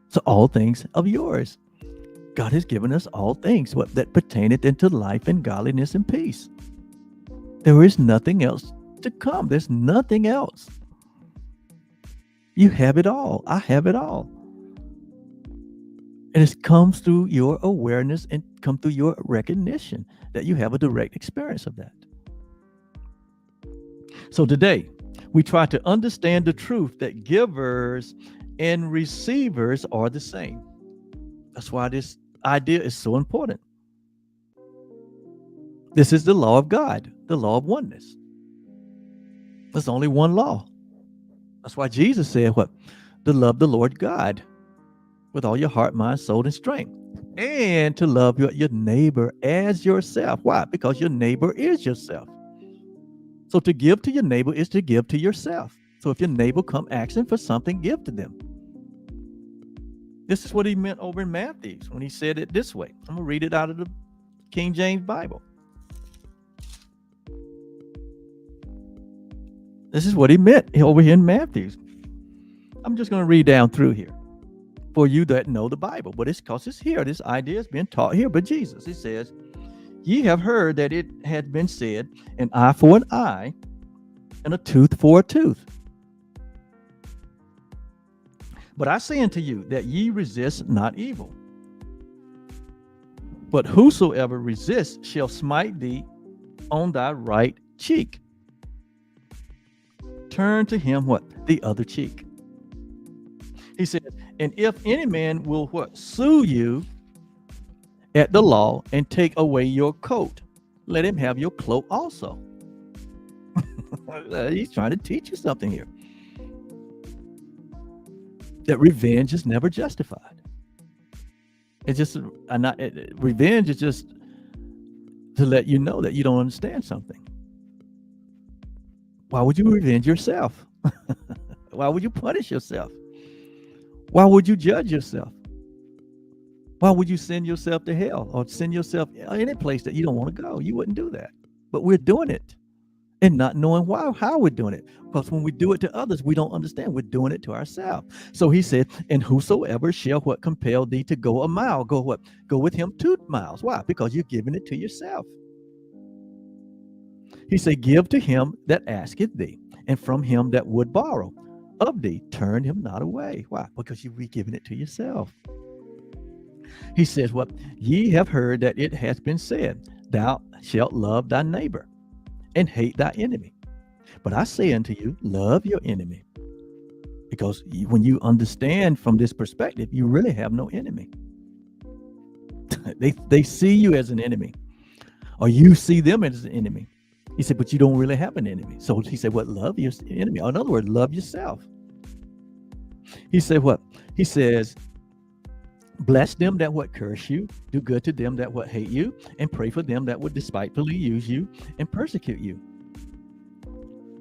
So all things of yours. God has given us all things that pertaineth into life and godliness and peace. There is nothing else to come. There's nothing else. You have it all. I have it all. And it comes through your awareness and come through your recognition that you have a direct experience of that. So today, we try to understand the truth that givers and receivers are the same. That's why this idea is so important. This is the law of God, the law of oneness. There's only one law. That's why Jesus said what? To love the Lord God with all your heart, mind, soul, and strength. And to love your neighbor as yourself. Why? Because your neighbor is yourself. So to give to your neighbor is to give to yourself. So if your neighbor come asking for something, give to them. This is what he meant over in Matthew when he said it this way. I'm going to read it out of the King James Bible. This is what he meant over here in Matthew. I'm just going to read down through here for you that know the Bible. But it's because it's here. This idea is being taught here by Jesus. He says, ye have heard that it had been said, an eye for an eye and a tooth for a tooth. But I say unto you that ye resist not evil. But whosoever resists shall smite thee on thy right cheek. Turn to him what? The other cheek. He said, and if any man will what? Sue you at the law and take away your coat, let him have your cloak also. He's trying to teach you something here. That revenge is never justified. It's just revenge is just to let you know that you don't understand something. Why would you revenge yourself? Why would you punish yourself? Why would you judge yourself? Why would you send yourself to hell or send yourself any place that you don't want to go? You wouldn't do that. But we're doing it and not knowing how we're doing it. Because when we do it to others, we don't understand. We're doing it to ourselves. So he said, and whosoever shall what? Compel thee to go a mile, go what? Go with him 2 miles. Why? Because you're giving it to yourself. He said, give to him that asketh thee, and from him that would borrow of thee, turn him not away. Why? Because you're giving it to yourself. He says, what? Ye have heard that it hath been said, thou shalt love thy neighbor and hate thy enemy. But I say unto you, love your enemy. Because when you understand from this perspective, you really have no enemy. They see you as an enemy, or you see them as an enemy. He said, but you don't really have an enemy. So he said, what? Love your enemy. Or in other words, love yourself. He said what? He says, bless them that would curse you, do good to them that would hate you, and pray for them that would despitefully use you and persecute you.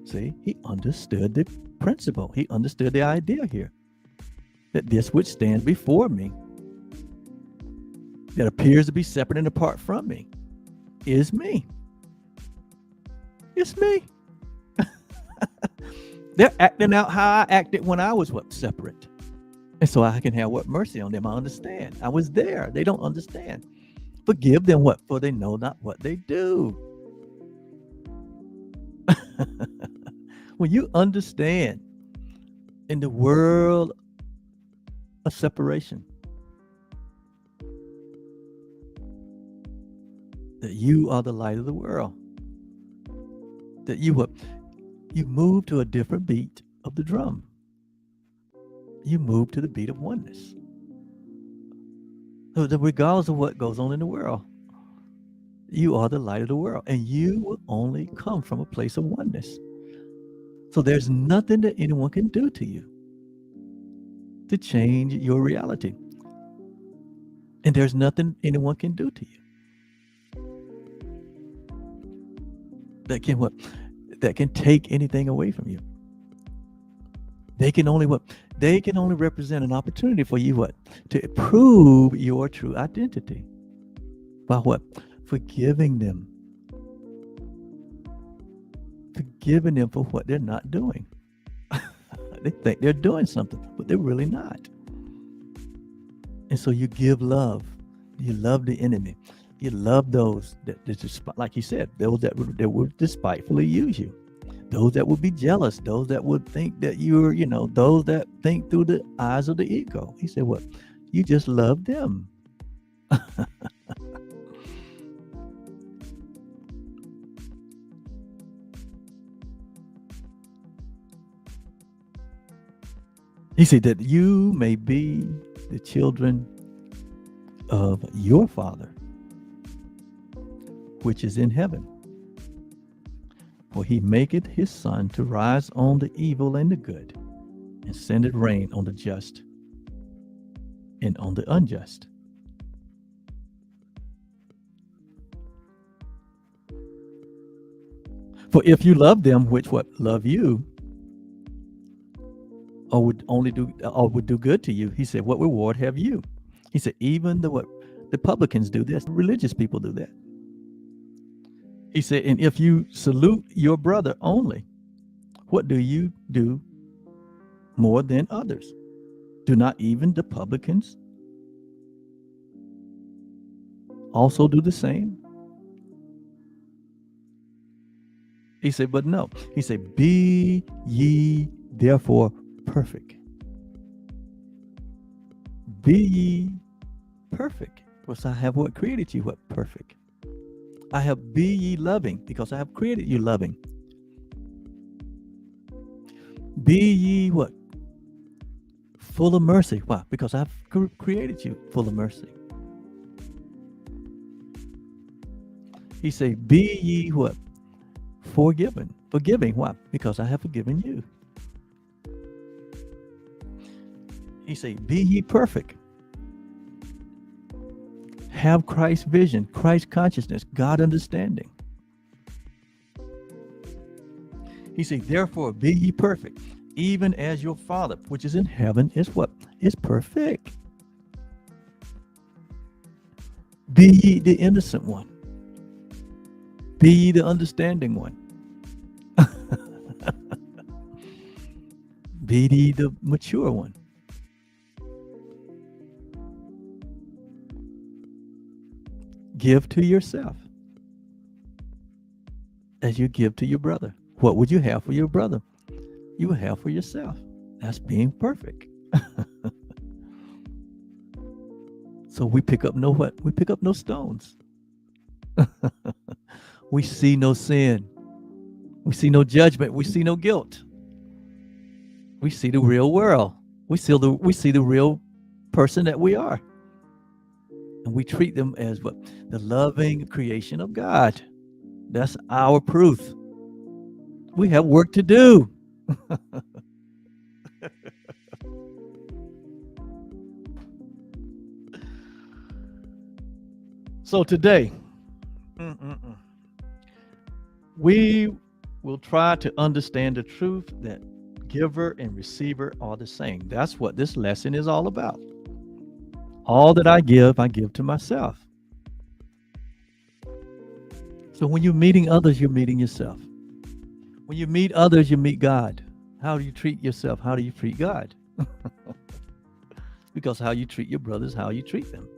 See, he understood the principle. He understood the idea here, that this which stands before me, that appears to be separate and apart from me, is me. It's me. They're acting out how I acted when I was separate. And so I can have mercy on them. I understand. I was there. They don't understand. Forgive them for they know not what they do. When you understand in the world of separation that you are the light of the world, that you move to a different beat of the drum. You move to the beat of oneness. So that regardless of what goes on in the world, you are the light of the world, and you will only come from a place of oneness. So there's nothing that anyone can do to you to change your reality. And there's nothing anyone can do to you that can take anything away from you. They can only represent an opportunity for you to prove your true identity. By what? Forgiving them. Forgiving them for what they're not doing. They think they're doing something, but they're really not. And so you give love. You love the enemy. You love those that like you said, those that would despitefully use you. Those that would be jealous, those that would think that you're, those that think through the eyes of the ego. He said, what? You just love them. He said that you may be the children of your Father, which is in heaven. For he maketh his sun to rise on the evil and the good, and sendeth rain on the just and on the unjust. For if you love them which love you, or would do good to you, he said, what reward have you? He said, even the publicans do this, religious people do that. He said, and if you salute your brother only, what do you do more than others? Do not even the publicans also do the same? He said, but no. He said, be ye therefore perfect. Be ye perfect, because I have created you perfect. I have be ye loving, because I have created you loving. Be ye full of mercy. Why? Because I've created you full of mercy. He said, be ye forgiving. Why? Because I have forgiven you. He said, be ye perfect. Have Christ's vision, Christ consciousness, God understanding. He said, therefore, be ye perfect, even as your Father, which is in heaven, is what? Is perfect. Be ye the innocent one. Be ye the understanding one. Be ye the mature one. Give to yourself as you give to your brother. What would you have for your brother? You would have for yourself. That's being perfect. So we pick up We pick up no stones. We see no sin. We see no judgment. We see no guilt. We see the real world. We see the real person that we are. And we treat them as what? The loving creation of God. That's our proof. We have work to do. So today, we will try to understand the truth that giver and receiver are the same. That's what this lesson is all about. All that I give to myself. So when you're meeting others, you're meeting yourself. When you meet others, you meet God. How do you treat yourself? How do you treat God? Because how you treat your brothers, how you treat them.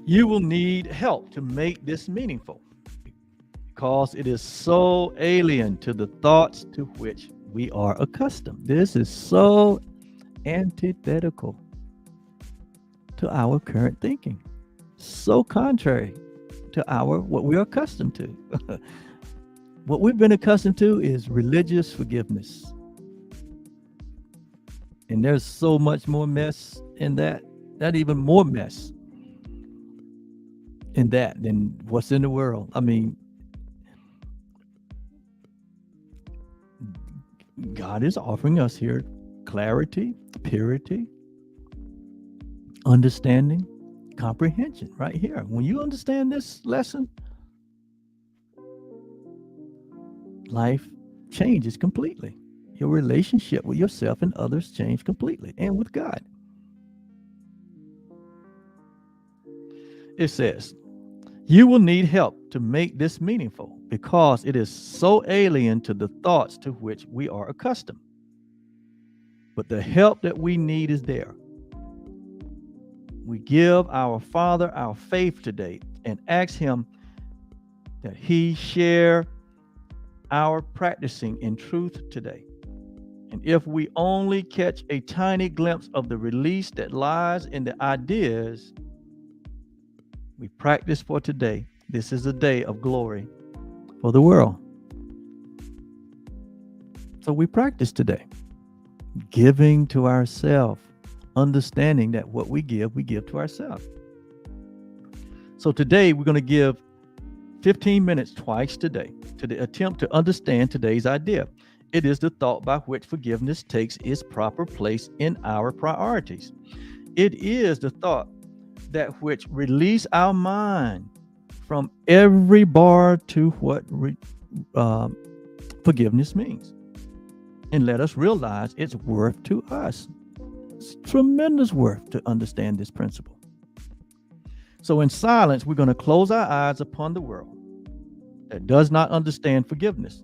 You will need help to make this meaningful because it is so alien to the thoughts to which we are accustomed. This is so antithetical to our current thinking, so contrary to what we're accustomed to. What we've been accustomed to is religious forgiveness. And there's so much more mess in that, not even more mess in that than what's in the world. I mean, God is offering us here clarity, purity, understanding, comprehension right here. When you understand this lesson, life changes completely. Your relationship with yourself and others change completely, and with God. It says, you will need help to make this meaningful because it is so alien to the thoughts to which we are accustomed. But the help that we need is there. We give our Father our faith today and ask Him that He share our practicing in truth today. And if we only catch a tiny glimpse of the release that lies in the ideas we practice for today, this is a day of glory for the world. So we practice today, giving to ourselves, understanding that what we give to ourselves. So today we're going to give 15 minutes twice today to attempt to understand today's idea. It is the thought by which forgiveness takes its proper place in our priorities. It is the thought that which release our mind from every bar to what forgiveness means, and let us realize its worth to us. It's tremendous worth to understand this principle. So in silence, we're going to close our eyes upon the world that does not understand forgiveness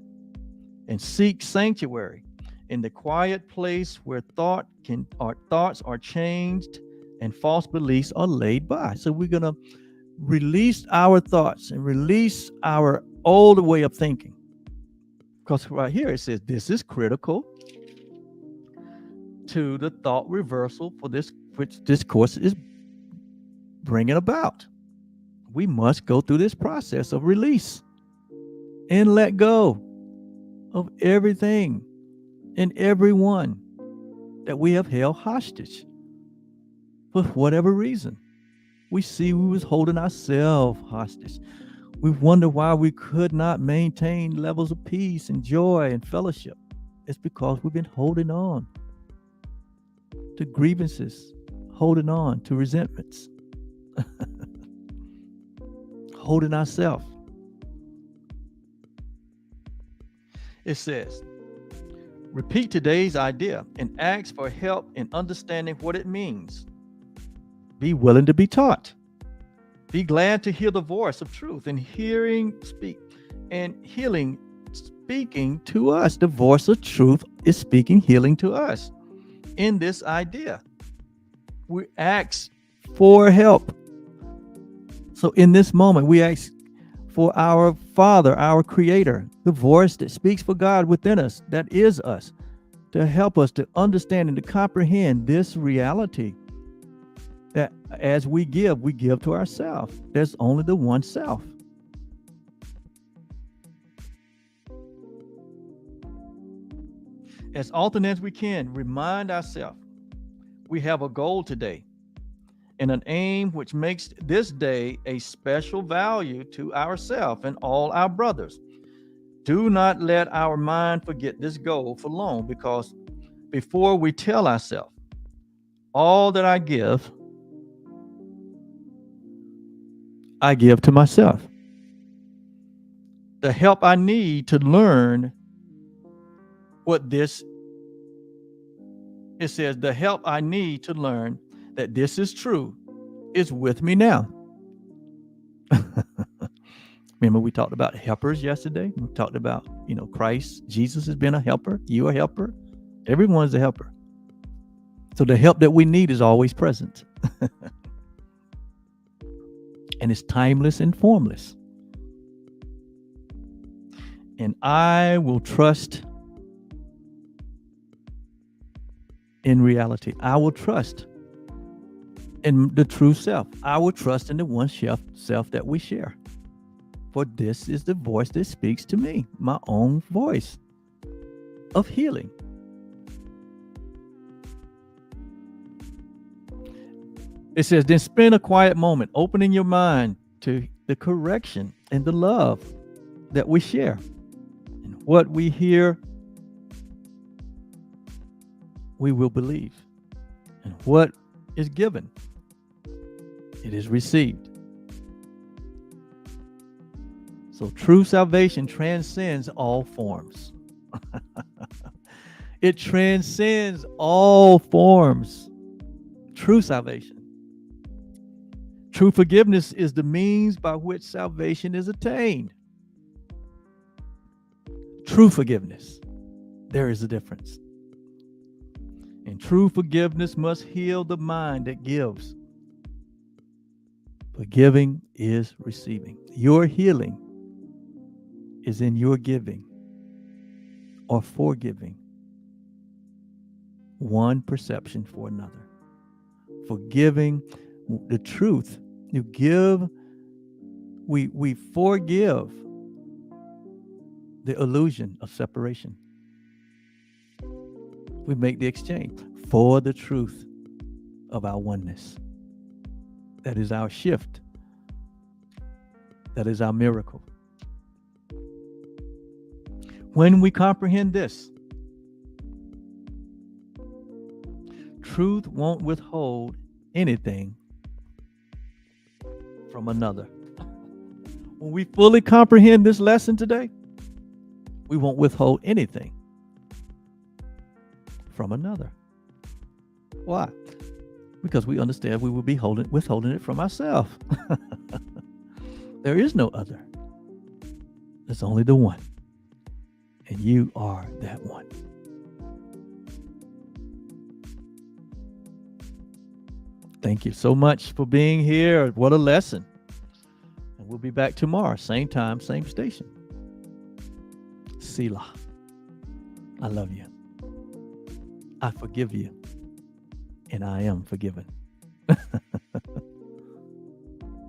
and seek sanctuary in the quiet place where thoughts are changed and false beliefs are laid by. So we're going to release our thoughts and release our old way of thinking. Because right here it says this is critical to the thought reversal for this, which this course is bringing about. We must go through this process of release and let go of everything and everyone that we have held hostage for whatever reason. We see we was holding ourselves hostage. We wonder why we could not maintain levels of peace and joy and fellowship. It's because we've been holding on to grievances, holding on to resentments, holding ourselves. It says, repeat today's idea and ask for help in understanding what it means. Be willing to be taught. Be glad to hear the voice of truth and healing speaking to us. The voice of truth is speaking healing to us in this idea. We ask for help. So in this moment, we ask for our Father, our Creator, the voice that speaks for God within us, that is us, to help us to understand and to comprehend this reality that as we give to ourselves. There's only the one self. As often as we can, remind ourselves we have a goal today and an aim which makes this day a special value to ourselves and all our brothers. Do not let our mind forget this goal for long, because before we tell ourselves, all that I give to myself. The help I need to learn what this, it says, the help I need to learn that this is true is with me now. Remember, we talked about helpers yesterday. We talked about, Christ, Jesus has been a helper. You a helper. Everyone's a helper. So the help that we need is always present. And it's timeless and formless. And I will trust in reality. I will trust in the true self. I will trust in the one self that we share. For this is the voice that speaks to me, my own voice of healing. It says, then spend a quiet moment opening your mind to the correction and the love that we share. And what we hear, we will believe. And what is given, it is received. So true salvation transcends all forms. It transcends all forms. True salvation. True forgiveness is the means by which salvation is attained. True forgiveness. There is a difference. And true forgiveness must heal the mind that gives. Forgiving is receiving. Your healing is in your giving or forgiving one perception for another. Forgiving the truth. You give, we forgive the illusion of separation. We make the exchange for the truth of our oneness. That is our shift. That is our miracle. When we comprehend this, truth won't withhold anything from another. When we fully comprehend this lesson today, we won't withhold anything from another. Why? Because we understand we will be withholding it from ourselves. There is no other. There's only the one. And you are that one. Thank you so much for being here. What a lesson. And we'll be back tomorrow, same time, same station. Selah. I love you. I forgive you. And I am forgiven.